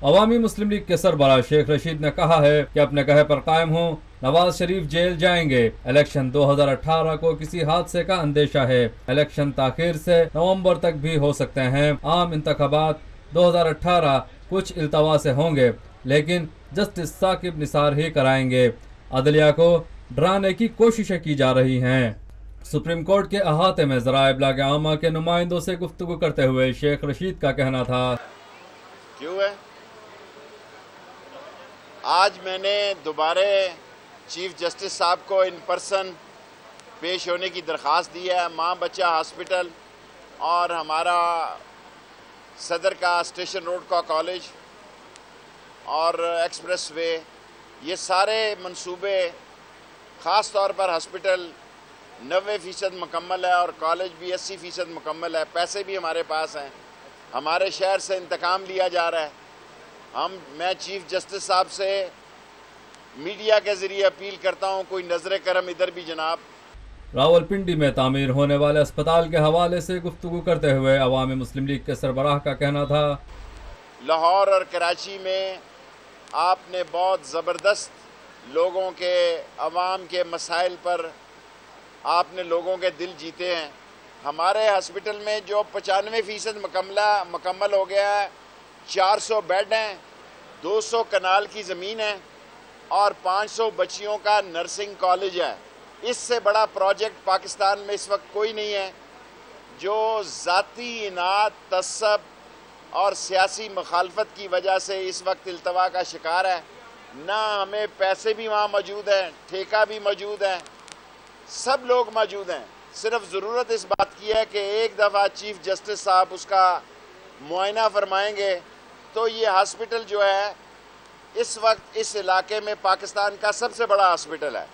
عوامی مسلم لیگ کے سربراہ شیخ رشید نے کہا ہے کہ اپنے کہے پر قائم ہوں، نواز شریف جیل جائیں گے۔ الیکشن 2018 کو کسی حادثے کا اندیشہ ہے۔ الیکشن تاخیر سے نومبر تک بھی ہو سکتے ہیں۔ عام انتخابات 2018 کچھ التوا سے ہوں گے، لیکن جسٹس ثاقب نثار ہی کرائیں گے۔ عدلیہ کو ڈرانے کی کوششیں کی جا رہی ہیں۔ سپریم کورٹ کے احاطے میں ذرائع ابلاغ عامہ کے نمائندوں سے گفتگو کرتے ہوئے شیخ رشید کا کہنا تھا، کیوں ہے؟ آج میں نے دوبارہ چیف جسٹس صاحب کو ان پرسن پیش ہونے کی درخواست دی ہے۔ ماں بچہ ہاسپٹل اور ہمارا صدر کا اسٹیشن روڈ کا کالج اور ایکسپریس وے، یہ سارے منصوبے، خاص طور پر ہاسپٹل 90% مکمل ہے اور کالج بھی 80% مکمل ہے۔ پیسے بھی ہمارے پاس ہیں۔ ہمارے شہر سے انتقام لیا جا رہا ہے۔ میں چیف جسٹس صاحب سے میڈیا کے ذریعے اپیل کرتا ہوں، کوئی نظر کرم ادھر بھی جناب۔ راولپنڈی میں تعمیر ہونے والے اسپتال کے حوالے سے گفتگو کرتے ہوئے عوامی مسلم لیگ کے سربراہ کا کہنا تھا، لاہور اور کراچی میں آپ نے بہت زبردست لوگوں کے، عوام کے مسائل پر آپ نے لوگوں کے دل جیتے ہیں۔ ہمارے ہاسپٹل میں جو 95% مکمل ہو گیا ہے، 400 بیڈ ہیں، 200 کنال کی زمین ہے اور 500 بچیوں کا نرسنگ کالج ہے۔ اس سے بڑا پروجیکٹ پاکستان میں اس وقت کوئی نہیں ہے۔ جو ذاتی اناد، تعصب اور سیاسی مخالفت کی وجہ سے اس وقت التوا کا شکار ہے، نہ ہمیں پیسے بھی وہاں موجود ہیں، ٹھیکہ بھی موجود ہے، سب لوگ موجود ہیں۔ صرف ضرورت اس بات کی ہے کہ ایک دفعہ چیف جسٹس صاحب اس کا معائنہ فرمائیں گے تو یہ ہاسپٹل جو ہے اس وقت اس علاقے میں پاکستان کا سب سے بڑا ہاسپٹل ہے۔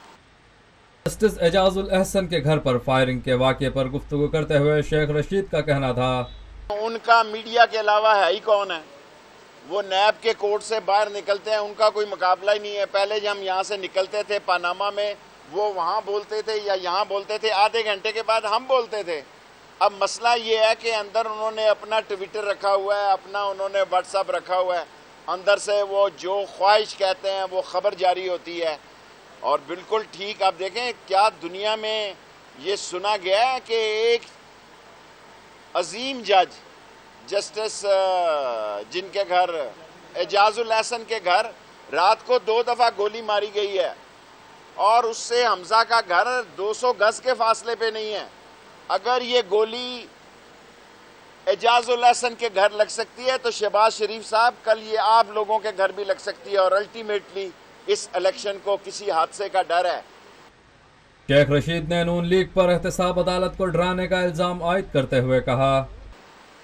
جسٹس اعجاز الاحسن کے گھر پر فائرنگ کے واقعے پر گفتگو کرتے ہوئے شیخ رشید کا کہنا تھا، ان کا میڈیا کے علاوہ ہے ہی کون ہے؟ وہ نیب کے کورٹ سے باہر نکلتے ہیں، ان کا کوئی مقابلہ ہی نہیں ہے۔ پہلے جب ہم یہاں سے نکلتے تھے پاناما میں، وہ وہاں بولتے تھے یا یہاں بولتے تھے، آدھے گھنٹے کے بعد ہم بولتے تھے۔ اب مسئلہ یہ ہے کہ اندر انہوں نے اپنا ٹویٹر رکھا ہوا ہے، اپنا انہوں نے واٹس ایپ رکھا ہوا ہے، اندر سے وہ جو خواہش کہتے ہیں وہ خبر جاری ہوتی ہے۔ اور بالکل ٹھیک، آپ دیکھیں کیا دنیا میں یہ سنا گیا ہے کہ ایک عظیم جج جسٹس جن کے گھر اعجاز الاحسن کے گھر رات کو 2 دفعہ گولی ماری گئی ہے اور اس سے حمزہ کا گھر 200 گز کے فاصلے پہ نہیں ہے۔ اگر یہ گولی اعجاز الاحسن کے گھر لگ سکتی ہے تو شہباز شریف صاحب کل یہ آپ لوگوں کے گھر بھی لگ سکتی ہے، اور الٹیمیٹلی اس الیکشن کو کسی حادثے کا ڈر ہے۔ شیخ رشید نے نون لیگ پر احتساب عدالت کو ڈرانے کا الزام عائد کرتے ہوئے کہا،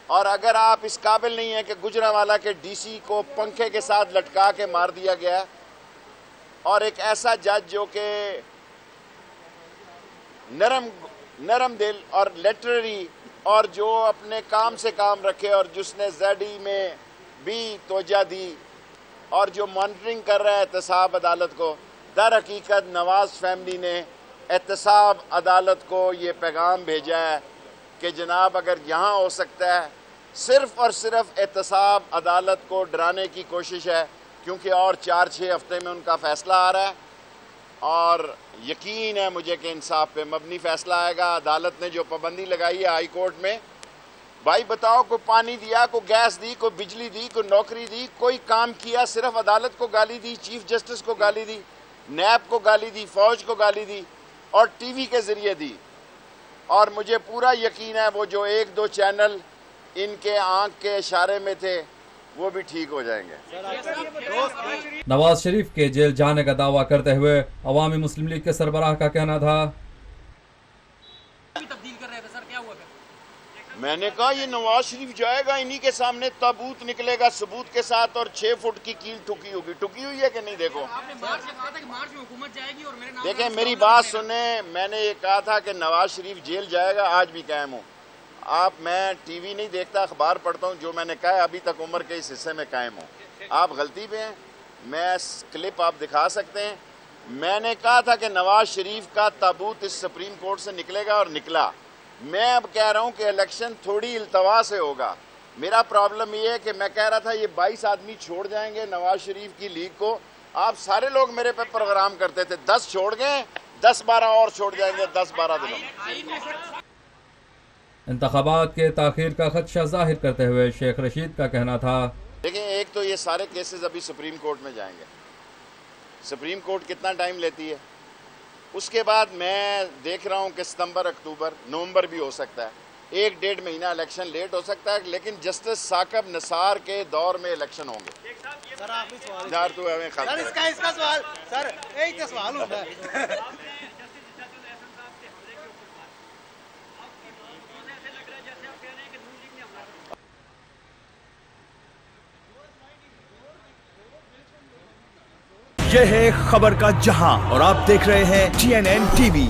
اور اگر آپ اس قابل نہیں ہیں کہ گجرانوالہ کے ڈی سی کو پنکھے کے ساتھ لٹکا کے مار دیا گیا ہے، اور ایک ایسا جج جو کہ نرم دل اور لٹرری اور جو اپنے کام سے کام رکھے اور جس نے زیڈی میں بھی توجہ دی اور جو مانیٹرنگ کر رہا ہے احتساب عدالت کو، در حقیقت نواز فیملی نے احتساب عدالت کو یہ پیغام بھیجا ہے کہ جناب اگر یہاں ہو سکتا ہے، صرف اور صرف احتساب عدالت کو ڈرانے کی کوشش ہے، کیونکہ اور 4-6 ہفتے میں ان کا فیصلہ آ رہا ہے اور یقین ہے مجھے کہ انصاف پہ مبنی فیصلہ آئے گا۔ عدالت نے جو پابندی لگائی ہے ہائی کورٹ میں، بھائی بتاؤ، کوئی پانی دیا، کوئی گیس دی، کوئی بجلی دی، کوئی نوکری دی، کوئی کام کیا؟ صرف عدالت کو گالی دی، چیف جسٹس کو گالی دی، نیب کو گالی دی، فوج کو گالی دی اور ٹی وی کے ذریعے دی۔ اور مجھے پورا یقین ہے وہ جو 1-2 چینل ان کے آنکھ کے اشارے میں تھے وہ بھی ٹھیک ہو جائیں گے۔ نواز شریف کے جیل جانے کا دعویٰ کرتے ہوئے عوامی مسلم لیگ کے سربراہ کا کہنا تھا، میں نے کہا یہ نواز شریف جائے گا، انہی کے سامنے تابوت نکلے گا ثبوت کے ساتھ اور 6 فٹ کی کیل ٹھکی ہوگی۔ ٹھکی ہوئی ہے کہ نہیں؟ دیکھو، دیکھیں میری بات سنیں، میں نے یہ کہا تھا کہ نواز شریف جیل جائے گا، آج بھی قائم ہوں۔ میں ٹی وی نہیں دیکھتا، اخبار پڑھتا ہوں، جو میں نے کہا ہے ابھی تک عمر کے اس حصے میں قائم ہوں۔ آپ غلطی پہ ہیں، میں کلپ آپ دکھا سکتے ہیں۔ میں نے کہا تھا کہ نواز شریف کا تابوت اس سپریم کورٹ سے نکلے گا اور نکلا۔ میں اب کہہ رہا ہوں کہ الیکشن تھوڑی التوا سے ہوگا، میرا پرابلم یہ ہے کہ میں کہہ رہا تھا یہ 22 آدمی چھوڑ جائیں گے نواز شریف کی لیگ کو. آپ سارے لوگ میرے پہ پروگرام کرتے تھے, 10 چھوڑ گئے, 10-12 اور چھوڑ جائیں گے 10-12 دنوں میں. انتخابات کے تاخیر کا خدشہ ظاہر کرتے ہوئے شیخ رشید کا کہنا تھا. دیکھیں, ایک تو یہ سارے کیسز ابھی سپریم کورٹ میں جائیں گے. سپریم کورٹ کتنا ٹائم لیتی ہے. اس کے بعد میں دیکھ رہا ہوں کہ ستمبر, اکتوبر, نومبر بھی ہو سکتا ہے. 1-1.5 مہینہ الیکشن لیٹ ہو سکتا ہے, لیکن جسٹس ثاقب نثار کے دور میں الیکشن ہوں گے. سر آخری سوال یار تو ہمیں سر خبر اس کا سوال سر ایک تو سوال ہوتا ہے. یہ ہے خبر کا جہاں اور آپ دیکھ رہے ہیں TNN TV.